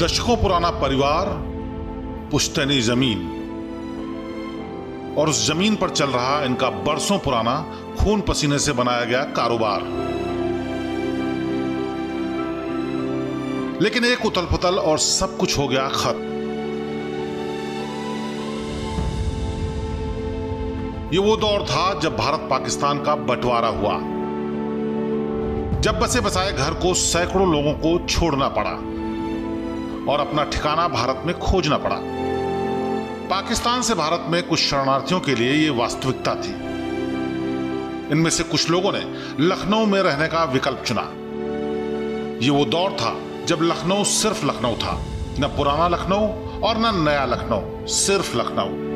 दशकों पुराना परिवार, पुश्तैनी जमीन और उस जमीन पर चल रहा इनका बरसों पुराना खून पसीने से बनाया गया कारोबार। लेकिन एक उथल पुथल और सब कुछ हो गया खत्म। ये वो दौर था जब भारत पाकिस्तान का बंटवारा हुआ, जब बसे बसाए घर को सैकड़ों लोगों को छोड़ना पड़ा और अपना ठिकाना भारत में खोजना पड़ा। पाकिस्तान से भारत में कुछ शरणार्थियों के लिए ये वास्तविकता थी। इनमें से कुछ लोगों ने लखनऊ में रहने का विकल्प चुना। ये वो दौर था जब लखनऊ सिर्फ लखनऊ था, न पुराना लखनऊ और न नया लखनऊ, सिर्फ लखनऊ।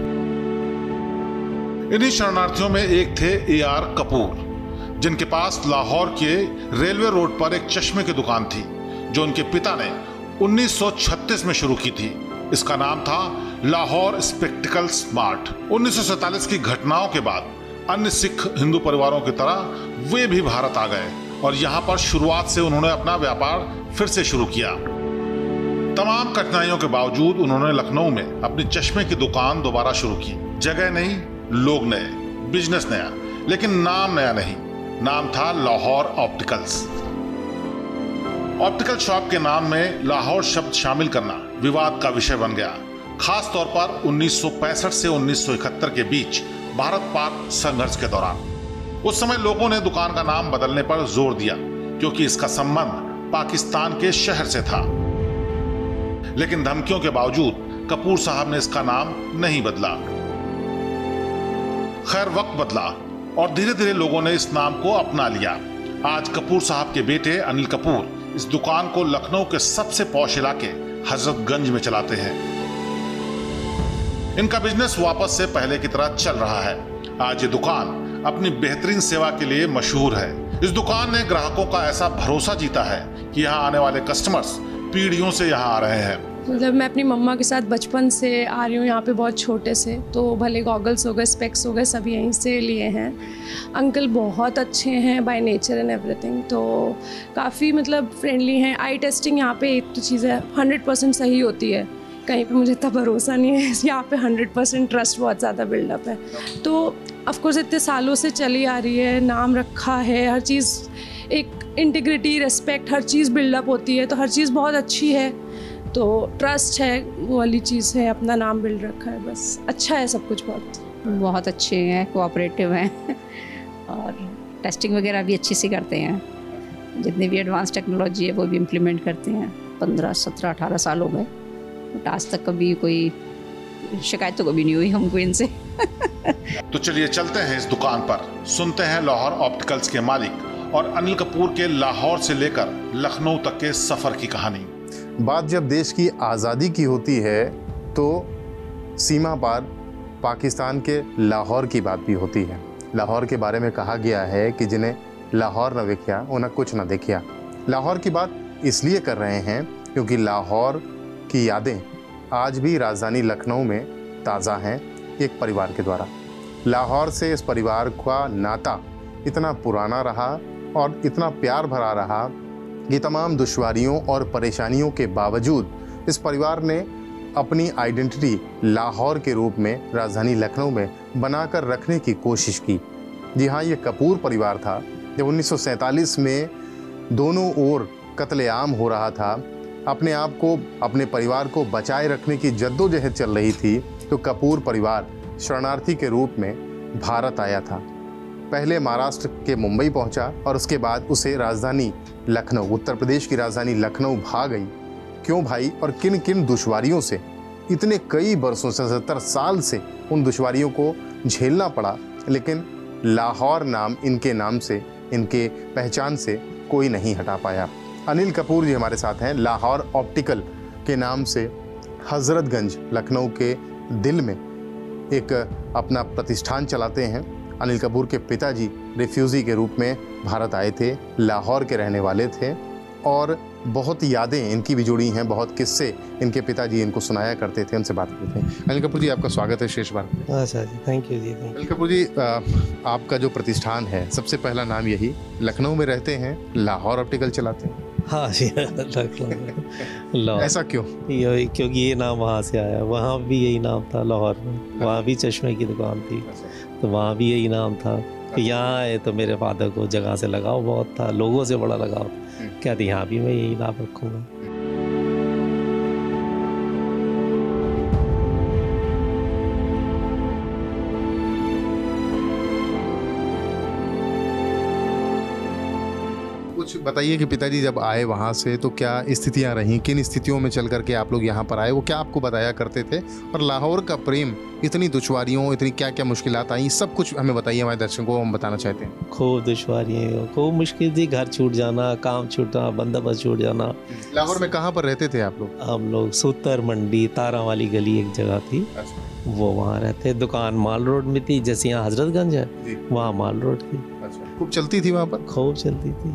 इन्हीं शरणार्थियों में एक थे AR कपूर, जिनके पास लाहौर के रेलवे रोड पर एक चश्मे की दुकान थी, जो उनके पिता ने 1936 में शुरू की थी। इसका नाम था लाहौर स्पेक्टिकल्स मार्ट। 1947 की घटनाओं के बाद अन्य सिख हिंदू परिवारों की तरह वे भी भारत आ गए और यहाँ पर शुरुआत से उन्होंने अपना व्यापार फिर से शुरू किया। तमाम कठिनाइयों के बावजूद उन्होंने लखनऊ में अपनी चश्मे की दुकान दोबारा शुरू की। जगह नहीं, लोग नए, बिजनेस नया, लेकिन नाम नया नहीं। नाम था लाहौर ऑप्टिकल्स। ऑप्टिकल शॉप के नाम में लाहौर शब्द शामिल करना विवाद का विषय बन गया, खास तौर पर 1965 से 1971 के बीच भारत पाक संघर्ष के दौरान। उस समय लोगों ने दुकान का नाम बदलने पर जोर दिया, क्योंकि इसका संबंध पाकिस्तान के शहर से था। लेकिन धमकियों के बावजूद कपूर साहब ने इसका नाम नहीं बदला। खैर, वक्त बदला और धीरे धीरे लोगों ने इस नाम को अपना लिया। आज कपूर साहब के बेटे अनिल कपूर इस दुकान को लखनऊ के सबसे पॉश इलाके हजरतगंज में चलाते हैं। इनका बिजनेस वापस से पहले की तरह चल रहा है। आज ये दुकान अपनी बेहतरीन सेवा के लिए मशहूर है। इस दुकान ने ग्राहकों का ऐसा भरोसा जीता है कि यहाँ आने वाले कस्टमर्स पीढ़ियों से यहाँ आ रहे हैं। मतलब मैं अपनी मम्मा के साथ बचपन से आ रही हूँ यहाँ पे, बहुत छोटे से। तो भले गॉगल्स हो गए, स्पेक्स हो गए, सब यहीं से लिए हैं। अंकल बहुत अच्छे हैं बाय नेचर एंड एवरीथिंग, तो काफ़ी मतलब फ्रेंडली हैं। आई टेस्टिंग यहाँ पे एक तो चीज़ है 100% सही होती है, कहीं पे मुझे इतना भरोसा नहीं है। यहाँ पे 100% ट्रस्ट बहुत ज़्यादा बिल्डअप है। तो ऑफकोर्स इतने सालों से चली आ रही है, नाम रखा है, हर चीज़ एक इंटीग्रिटी, रिस्पेक्ट, हर चीज़ बिल्डअप होती है, तो हर चीज़ बहुत अच्छी है। तो ट्रस्ट है, वो वाली चीज़ है, अपना नाम बिल्ड रखा है, बस अच्छा है सब कुछ। बहुत अच्छे हैं, कोऑपरेटिव हैं और टेस्टिंग वगैरह भी अच्छी सी करते हैं। जितनी भी एडवांस टेक्नोलॉजी है वो भी इम्प्लीमेंट करते हैं। 15, 17, 18 साल हो गए, बट आज तक कभी कोई शिकायत तो कभी नहीं हुई हमको इनसे। तो चलिए चलते हैं इस दुकान पर, सुनते हैं लाहौर ऑप्टिकल्स के मालिक और अनिल कपूर के लाहौर से लेकर लखनऊ तक के सफर की कहानी। बात जब देश की आज़ादी की होती है तो सीमा पार पाकिस्तान के लाहौर की बात भी होती है। लाहौर के बारे में कहा गया है कि जिन्हें लाहौर न देखिया उन्हें कुछ न देखिया। लाहौर की बात इसलिए कर रहे हैं क्योंकि लाहौर की यादें आज भी राजधानी लखनऊ में ताज़ा हैं, एक परिवार के द्वारा। लाहौर से इस परिवार का नाता इतना पुराना रहा और इतना प्यार भरा रहा कि तमाम दुश्वारियों और परेशानियों के बावजूद इस परिवार ने अपनी आइडेंटिटी लाहौर के रूप में राजधानी लखनऊ में बनाकर रखने की कोशिश की। जी हाँ, ये कपूर परिवार था। जब 1947 में दोनों ओर कत्लेआम हो रहा था, अपने आप को, अपने परिवार को बचाए रखने की जद्दोजहद चल रही थी, तो कपूर परिवार शरणार्थी के रूप में भारत आया था। पहले महाराष्ट्र के मुंबई पहुंचा और उसके बाद उसे राजधानी लखनऊ, उत्तर प्रदेश की राजधानी लखनऊ भाग गई। क्यों भाई और किन किन दुश्वारियों से, इतने कई बरसों से, 70 साल से उन दुश्वारियों को झेलना पड़ा, लेकिन लाहौर नाम इनके नाम से, इनके पहचान से कोई नहीं हटा पाया। अनिल कपूर जी हमारे साथ हैं। लाहौर ऑप्टिकल के नाम से हजरतगंज लखनऊ के दिल में एक अपना प्रतिष्ठान चलाते हैं। अनिल कपूर के पिताजी रिफ्यूजी के रूप में भारत आए थे, लाहौर के रहने वाले थे और बहुत यादें इनकी भी जुड़ी हैं, बहुत किस्से इनके पिताजी इनको सुनाया करते थे। उनसे बात करते हैं। अनिल कपूर जी, आपका स्वागत है शेष बार। अच्छा जी, थैंक यू जी। अनिल कपूर जी, आपका जो प्रतिष्ठान है, सबसे पहला नाम यही, लखनऊ में रहते हैं, लाहौर ऑप्टिकल चलाते हैं। हाँ जी लखनऊ लाहौर। ऐसा क्यों? क्योंकि ये नाम वहाँ से आया, वहाँ भी यही नाम था लाहौर में, वहाँ भी चश्मे की दुकान थी तो वहाँ भी यही नाम था। तो यहाँ आए तो मेरे फादर को जगह से लगाव बहुत था, लोगों से बड़ा लगाव, कहते यहाँ भी मैं यही नाम रखूँगा। कुछ बताइए कि पिताजी जब आए वहाँ से तो क्या स्थितियाँ रहीं, किन स्थितियों में चल करके आप लोग यहाँ पर आए, वो क्या आपको बताया करते थे, और लाहौर का प्रेम इतनी दुश्वारियों, इतनी क्या क्या मुश्किलात आई, सब कुछ हमें बताइए, हमारे दर्शकों को हम बताना चाहते हैं। खूब दुश्वारियाँ, खूब मुश्किल थी, घर छूट जाना, काम छूटना, बंदोबस्त छूट जाना। लाहौर में कहाँ पर रहते थे आप लोग? हम लोग सूतर मंडी, तारा वाली गली एक जगह थी, वो वहाँ रहते। दुकान माल रोड में थी, जैसे यहाँ हजरतगंज है वहाँ माल रोड थी। खूब चलती थी वहाँ पर? खूब चलती थी।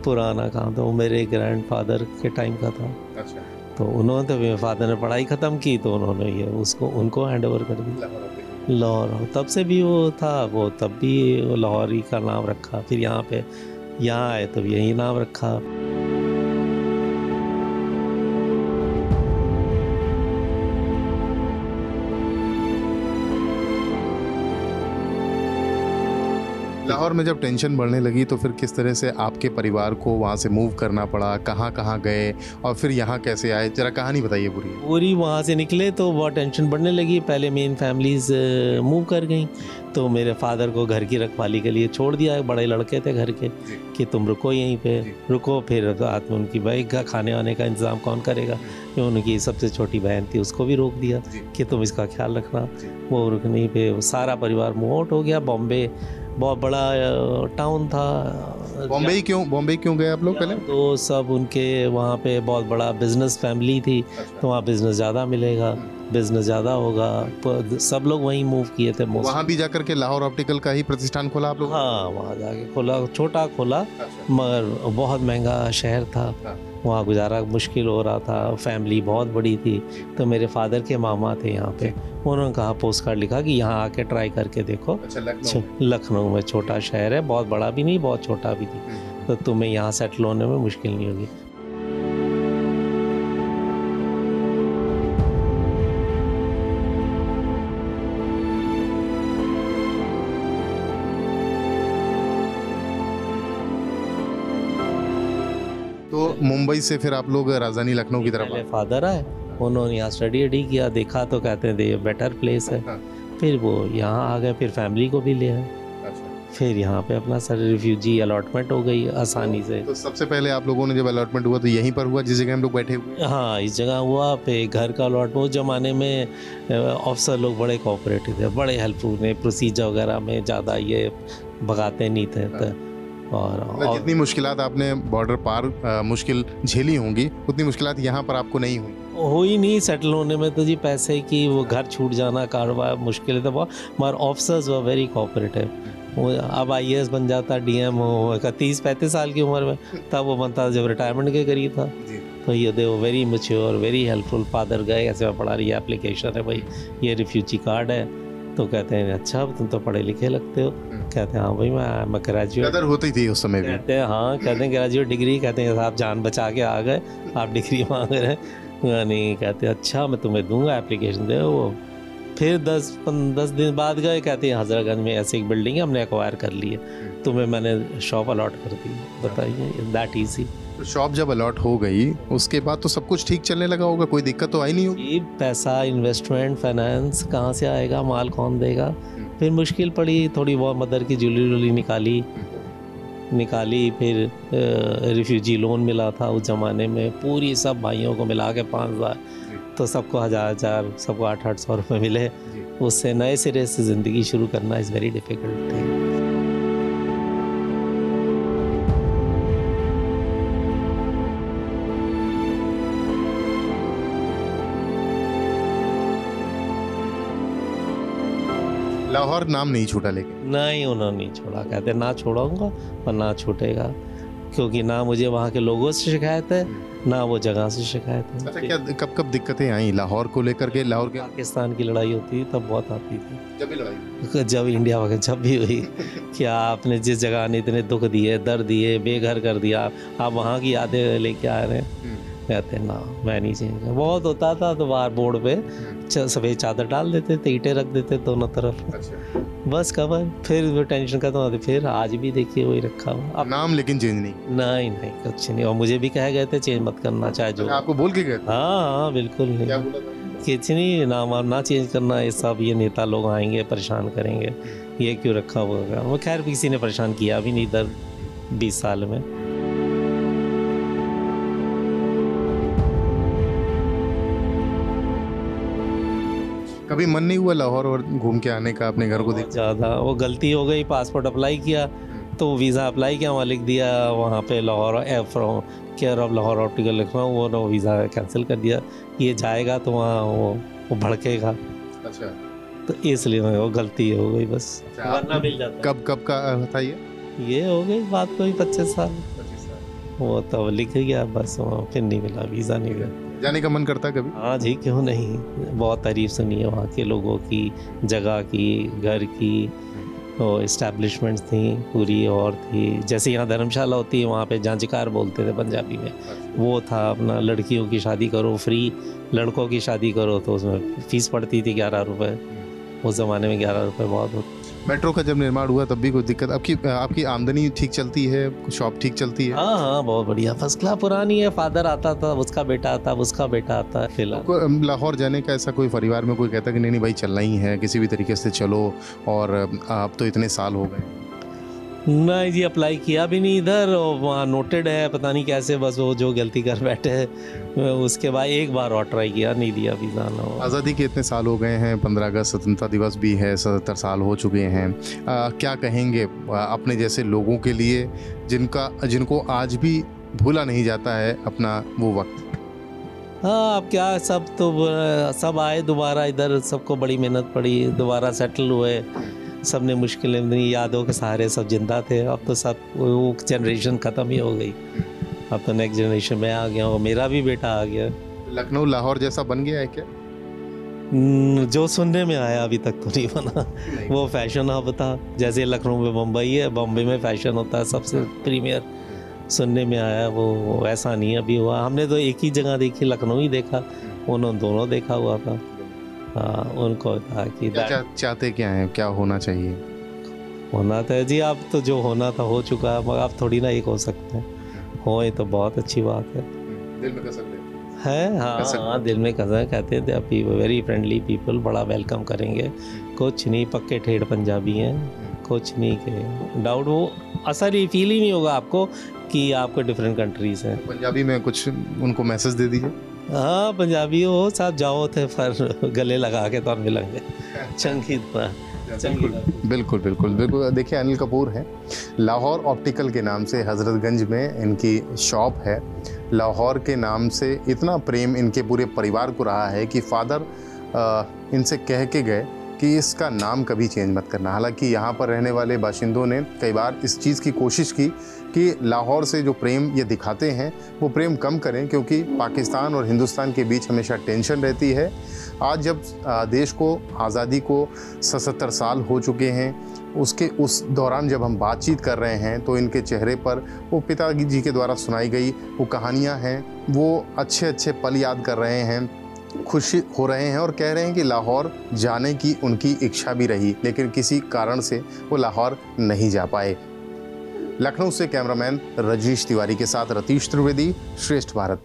पुराना काम था, वो मेरे ग्रैंडफादर के टाइम का था। तो उन्होंने तो मेरे फादर ने पढ़ाई ख़त्म की तो उन्होंने ये उनको हैंड ओवर कर दी लाहौर। तब से भी वो था, वो तब भी लाहौरी का नाम रखा, फिर यहाँ आए तब यही नाम रखा। लाहौर में जब टेंशन बढ़ने लगी तो फिर किस तरह से आपके परिवार को वहाँ से मूव करना पड़ा, कहाँ कहाँ गए और फिर यहाँ कैसे आए, जरा कहानी बताइए पूरी। वहाँ से निकले तो बहुत टेंशन बढ़ने लगी। पहले मेन फैमिलीज मूव कर गई तो मेरे फादर को घर की रखवाली के लिए छोड़ दिया, बड़े लड़के थे घर के कि तुम रुको यहीं पे रुको। फिर रात में उनकी भाई का खाने वाने का इंतज़ाम कौन करेगा, उनकी सबसे छोटी बहन थी उसको भी रोक दिया कि तुम इसका ख्याल रखना। वो रुकने पे सारा परिवार मूव आउट हो गया। बॉम्बे बहुत बड़ा टाउन था। बॉम्बे क्यों गए आप लोग पहले? तो सब उनके वहाँ पे बहुत बड़ा बिजनेस फैमिली थी तो वहाँ बिजनेस ज़्यादा मिलेगा, बिजनेस ज़्यादा होगा, सब लोग वहीं मूव किए थे। वहाँ भी जाकर के लाहौर ऑप्टिकल का ही प्रतिष्ठान खोला आप लोग? हाँ वहाँ जाके खोला, छोटा खोला, मगर बहुत महंगा शहर था, वहाँ गुजारा मुश्किल हो रहा था, फैमिली बहुत बड़ी थी। तो मेरे फादर के मामा थे यहाँ पे, उन्होंने कहा पोस्ट कार्ड लिखा कि यहाँ आके ट्राई करके देखो। लखनऊ में छोटा शहर है, बहुत बड़ा भी नहीं बहुत छोटा भी नहीं, तो तुम्हें यहाँ सेटल होने में मुश्किल नहीं होगी। तो मुंबई से फिर आप लोग राजधानी लखनऊ की तरफ? पहले फादर आए, उन्होंने यहाँ स्टडी किया, देखा तो कहते हैं ये बेटर प्लेस है। फिर वो यहाँ आ गए, फिर फैमिली को भी ले आए। फिर यहाँ पे अपना सर रिफ्यूजी अलॉटमेंट हो गई आसानी से। तो सबसे पहले आप लोगों ने जब अलॉटमेंट हुआ तो यहीं पर हुआ जिस जगह हम लोग बैठे हुए? हाँ इस जगह हुआ। पे घर का अलॉटमेंट, उस ज़माने में ऑफिसर लोग बड़े कोऑपरेटिव थे, बड़े हेल्पफुल थे, प्रोसीजर वगैरह में ज़्यादा ये भगाते नहीं थे। और जितनी मुश्किलात आपने बॉर्डर पार मुश्किल झेली होंगी उतनी मुश्किलात यहाँ पर आपको नहीं हुई नहीं सेटल होने में। तो जी पैसे की वो घर छूट जाना कारोबार मुश्किल था बहुत, मगर ऑफिसर्स वर वेरी कोऑपरेटिव। वो अब IAS बन जाता, DM हो 30-35 साल की उम्र में, तब वो बनता जब रिटायरमेंट के करीब था। तो ये दे वो very mature, very helpful. Father गए ऐसे में पढ़ा रही है, एप्लीकेशन है भाई, ये रिफ्यूजी कार्ड है। तो कहते हैं अच्छा तुम तो पढ़े लिखे लगते हो। कहते हैं हाँ भाई मैं ग्रेजुएट। कदर होती थी उस समय भी? कहते हैं हाँ, कहते हैं ग्रेजुएट डिग्री। कहते हैं आप जान बचा के आ गए, आप डिग्री मांग रहे हैं। नहीं, कहते अच्छा मैं तुम्हें दूंगा, एप्लीकेशन दे। वो फिर 10 दिन बाद गए, कहते हैं हजरतगंज में ऐसी एक बिल्डिंग है हमने एक्वायर कर ली है, तुम्हें मैंने शॉप अलॉट कर दी। बताइए दैट ईजी। शॉप जब अलॉट हो गई उसके बाद तो सब कुछ ठीक चलने लगा होगा, कोई दिक्कत तो आई नहीं होगी? पैसा, इन्वेस्टमेंट, फाइनेंस कहाँ से आएगा, माल कौन देगा? फिर मुश्किल पड़ी, थोड़ी बहुत मदर की ज्वेलरी निकाली। फिर रिफ्यूजी लोन मिला था उस ज़माने में, पूरी सब भाइयों को मिला के 5,000, तो सबको 1,000, सबको 800 रुपये मिले। उससे नए सिरे से ज़िंदगी शुरू करना is very difficult thing. Lahore नाम नहीं छूटा? लेकिन नहीं, उन्होंने नहीं छोड़ा। कहते ना छोड़ूंगा और ना छूटेगा, क्योंकि ना मुझे वहाँ के लोगों से शिकायत है ना वो जगह से शिकायत है। अच्छा, क्या कब कब दिक्कतें आई लाहौर को लेकर के? लाहौर के पाकिस्तान की लड़ाई होती थी तब बहुत आती थी, जब भी लड़ाई, जब इंडिया वगैरह जब भी हुई क्या आपने जिस जगह ने इतने दुख दिए, दर्द दिए, बेघर कर दिया, आप वहाँ की यादें लेके आ रहे हैं। कहते ना मैं नहीं चेंज, बहुत होता था तो बाहर बोर्ड पे सफ़ेद चादर डाल देते थे, ईंटें रख देते दोनों तरफ, बस कवर, फिर वो टेंशन खत्म होती। फिर आज भी देखिए वही रखा हुआ, अब नाम लेकिन चेंज नहीं। नहीं नहीं कुछ नहीं, और मुझे भी कहे गए थे चेंज मत करना चाहे जो। आपको बोल के गए? हाँ बिल्कुल नहीं, क्या बोला था? कुछ नहीं, नाम वाम ना चेंज करना, ये सब ये नेता लोग आएंगे परेशान करेंगे, ये क्यों रखा हुआ होगा। वो खैर किसी ने परेशान किया भी नहीं इधर 20 साल में। कभी मन नहीं हुआ लाहौर और घूम के आने का, अपने घर को देख? ज़्यादा वो गलती हो गई, पासपोर्ट अप्लाई किया तो वीज़ा अप्लाई किया, वहाँ लिख दिया वहाँ पे Lahore from care of Lahore optical लिख रहा हूँ, वो वीज़ा कैंसिल कर दिया। ये जाएगा तो वहाँ वो भड़केगा। अच्छा, तो इसलिए वो गलती हो गई बस, वरना मिल जाता। कब का था ये हो गई बात कोई 25 साल। वो तो लिख गया बस, वहाँ फिर नहीं मिला, वीज़ा नहीं मिला। जाने का मन करता कभी? हाँ जी, क्यों नहीं, बहुत तारीफ सुनी है वहाँ के लोगों की, जगह की, घर की, और इस्टेब्लिशमेंट्स थी पूरी, और थी जैसे यहाँ धर्मशाला होती है वहाँ पे जांचकार बोलते थे पंजाबी में, वो था अपना। लड़कियों की शादी करो फ्री, लड़कों की शादी करो तो उसमें फ़ीस पड़ती थी 11 रुपये, उस ज़माने में 11 रुपये बहुत होते। मेट्रो का जब निर्माण हुआ तब भी कोई दिक्कत? आपकी आमदनी ठीक चलती है, शॉप ठीक चलती है? हाँ हाँ बहुत बढ़िया, फर्स्ट क्लास पुरानी है। फादर आता था, उसका बेटा आता, उसका बेटा आता। फिलहाल लाहौर जाने का ऐसा कोई परिवार में कोई कहता कि नहीं नहीं भाई चलना ही है, किसी भी तरीके से चलो, और आप तो इतने साल हो गए? नहीं जी, अप्लाई किया भी नहीं इधर, और वहाँ नोटेड है, पता नहीं कैसे, बस वो जो गलती कर बैठे हैं। उसके बाद एक बार और ट्राई किया, नहीं दिया वीज़ा ना। आज़ादी के इतने साल हो गए हैं, 15 अगस्त स्वतंत्रता दिवस भी है, 77 साल हो चुके हैं। क्या कहेंगे अपने जैसे लोगों के लिए जिनको आज भी भूला नहीं जाता है अपना वो वक्त? हाँ, अब क्या, सब आए दोबारा इधर, सबको बड़ी मेहनत पड़ी, दोबारा सेटल हुए, सब ने मुश्किलें नहीं, यादों के सहारे सब जिंदा थे। अब तो सब वो जनरेशन ख़त्म ही हो गई, अब तो नेक्स्ट जनरेशन में आ गया, और मेरा भी बेटा आ गया। लखनऊ लाहौर जैसा बन गया है क्या? जो सुनने में आया, अभी तक तो नहीं बना। वो फैशन हब था, जैसे लखनऊ में मुंबई है, बॉम्बे में फैशन होता है सबसे प्रीमियर, सुनने में आया, वो ऐसा नहीं अभी हुआ। हमने तो एक ही जगह देखी, लखनऊ ही देखा, उन्होंने दोनों देखा हुआ था। हाँ, उनको था कि चाहते क्या हैं, क्या होना चाहिए? होना था जी, अब तो जो होना था हो चुका है, मगर आप थोड़ी ना एक हो सकते हैं, होए तो बहुत अच्छी बात है। दिल में कसम है, हाँ दिल में कसम कहते थे। अभी वेरी फ्रेंडली पीपल, बड़ा वेलकम करेंगे, कुछ नहीं, पक्के ठेठ पंजाबी हैं, कुछ नहीं के डाउट, वो असर ही फील ही नहीं होगा आपको कि आपको डिफरेंट कंट्रीज हैं। पंजाबी में कुछ उनको मैसेज दे दीजिए। हाँ, पंजाबी हो साहब, जाओ थे फिर गले लगा के तो मिलेंगे चंगी तरह। बिल्कुल बिल्कुल बिल्कुल। देखिए, अनिल कपूर हैं, लाहौर ऑप्टिकल के नाम से हजरतगंज में इनकी शॉप है। लाहौर के नाम से इतना प्रेम इनके पूरे परिवार को रहा है कि फादर इनसे कह के गए कि इसका नाम कभी चेंज मत करना। हालांकि यहाँ पर रहने वाले बाशिंदों ने कई बार इस चीज़ की कोशिश की कि लाहौर से जो प्रेम ये दिखाते हैं वो प्रेम कम करें, क्योंकि पाकिस्तान और हिंदुस्तान के बीच हमेशा टेंशन रहती है। आज जब देश को आज़ादी को 77 साल हो चुके हैं, उस दौरान जब हम बातचीत कर रहे हैं तो इनके चेहरे पर वो पिताजी के द्वारा सुनाई गई वो कहानियाँ हैं, वो अच्छे अच्छे पल याद कर रहे हैं, खुशी हो रहे हैं, और कह रहे हैं कि लाहौर जाने की उनकी इच्छा भी रही, लेकिन किसी कारण से वो लाहौर नहीं जा पाए। लखनऊ से कैमरामैन रजनीश तिवारी के साथ रतीश त्रिवेदी, श्रेष्ठ भारत।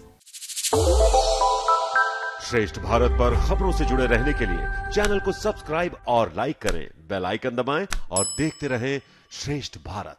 श्रेष्ठ भारत पर खबरों से जुड़े रहने के लिए चैनल को सब्सक्राइब और लाइक करें, बेल आइकन दबाएं और देखते रहें श्रेष्ठ भारत।